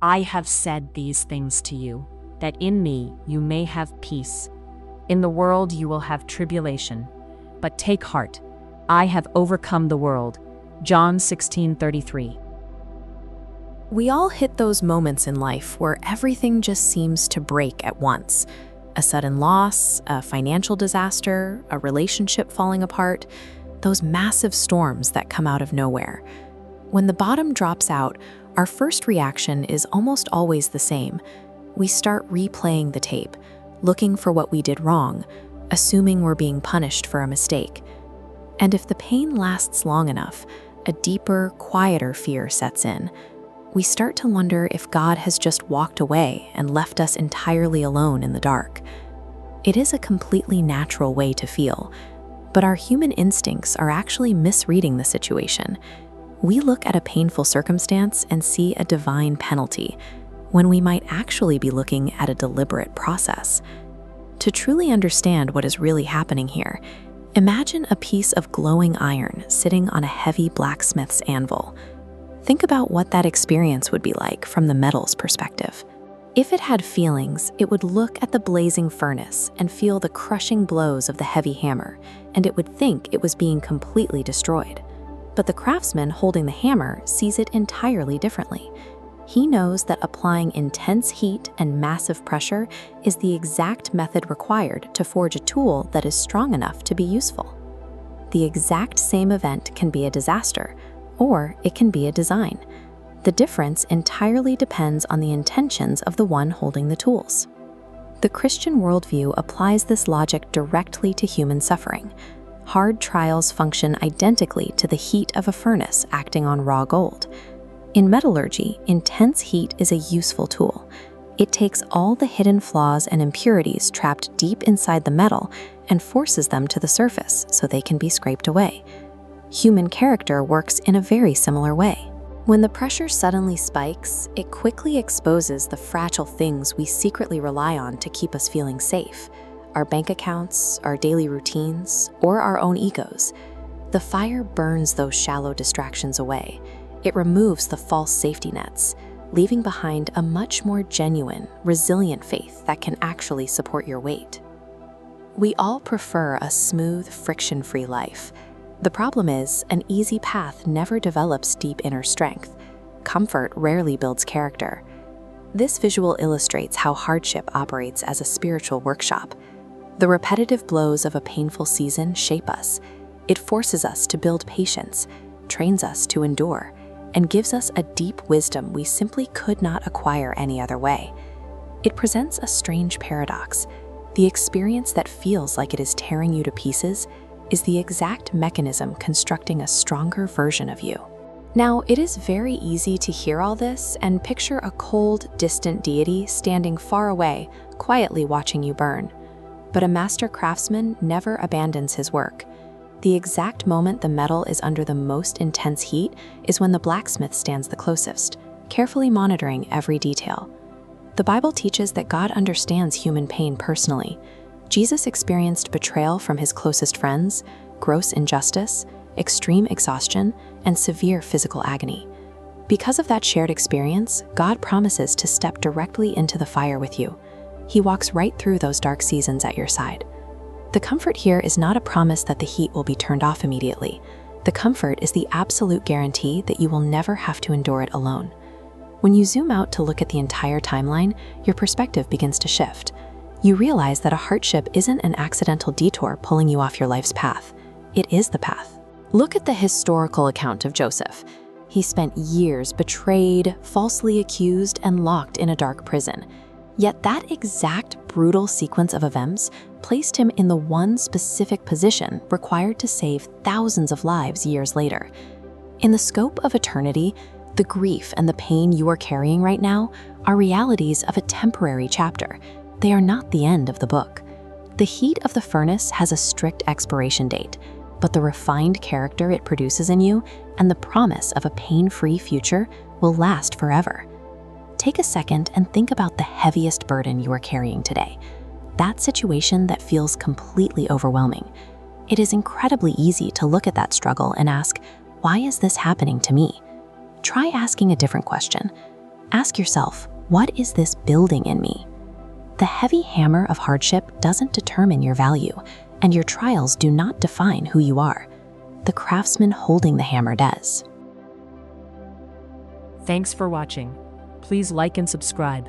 I have said these things to you, that in me you may have peace. In the world you will have tribulation, but take heart, I have overcome the world. John 16:33. We all hit those moments in life where everything just seems to break at once. A sudden loss, a financial disaster, a relationship falling apart, those massive storms that come out of nowhere. When the bottom drops out, our first reaction is almost always the same. We start replaying the tape, looking for what we did wrong, assuming we're being punished for a mistake. And if the pain lasts long enough, a deeper, quieter fear sets in. We start to wonder if God has just walked away and left us entirely alone in the dark. It is a completely natural way to feel, but our human instincts are actually misreading the situation. We look at a painful circumstance and see a divine penalty, when we might actually be looking at a deliberate process. To truly understand what is really happening here, imagine a piece of glowing iron sitting on a heavy blacksmith's anvil. Think about what that experience would be like from the metal's perspective. If it had feelings, it would look at the blazing furnace and feel the crushing blows of the heavy hammer, and it would think it was being completely destroyed. But the craftsman holding the hammer sees it entirely differently. He knows that applying intense heat and massive pressure is the exact method required to forge a tool that is strong enough to be useful. The exact same event can be a disaster, or it can be a design. The difference entirely depends on the intentions of the one holding the tools. The Christian worldview applies this logic directly to human suffering. Hard trials function identically to the heat of a furnace acting on raw gold. In metallurgy, intense heat is a useful tool. It takes all the hidden flaws and impurities trapped deep inside the metal and forces them to the surface so they can be scraped away. Human character works in a very similar way. When the pressure suddenly spikes, it quickly exposes the fragile things we secretly rely on to keep us feeling safe: our bank accounts, our daily routines, or our own egos. The fire burns those shallow distractions away. It removes the false safety nets, leaving behind a much more genuine, resilient faith that can actually support your weight. We all prefer a smooth, friction-free life. The problem is, an easy path never develops deep inner strength. Comfort rarely builds character. This visual illustrates how hardship operates as a spiritual workshop. The repetitive blows of a painful season shape us. It forces us to build patience, trains us to endure, and gives us a deep wisdom we simply could not acquire any other way. It presents a strange paradox. The experience that feels like it is tearing you to pieces is the exact mechanism constructing a stronger version of you. Now, it is very easy to hear all this and picture a cold, distant deity standing far away, quietly watching you burn. But a master craftsman never abandons his work. The exact moment the metal is under the most intense heat is when the blacksmith stands the closest, carefully monitoring every detail. The Bible teaches that God understands human pain personally. Jesus experienced betrayal from his closest friends, gross injustice, extreme exhaustion, and severe physical agony. Because of that shared experience, God promises to step directly into the fire with you. He walks right through those dark seasons at your side. The comfort here is not a promise that the heat will be turned off immediately. The comfort is the absolute guarantee that you will never have to endure it alone. When you zoom out to look at the entire timeline, your perspective begins to shift. You realize that a hardship isn't an accidental detour pulling you off your life's path. It is the path. Look at the historical account of Joseph. He spent years betrayed, falsely accused, and locked in a dark prison. Yet that exact brutal sequence of events placed him in the one specific position required to save thousands of lives years later. In the scope of eternity, the grief and the pain you are carrying right now are realities of a temporary chapter. They are not the end of the book. The heat of the furnace has a strict expiration date, but the refined character it produces in you and the promise of a pain-free future will last forever. Take a second and think about the heaviest burden you are carrying today. That situation that feels completely overwhelming. It is incredibly easy to look at that struggle and ask, why is this happening to me? Try asking a different question. Ask yourself, what is this building in me? The heavy hammer of hardship doesn't determine your value, and your trials do not define who you are. The craftsman holding the hammer does. Thanks for watching. Please like and subscribe.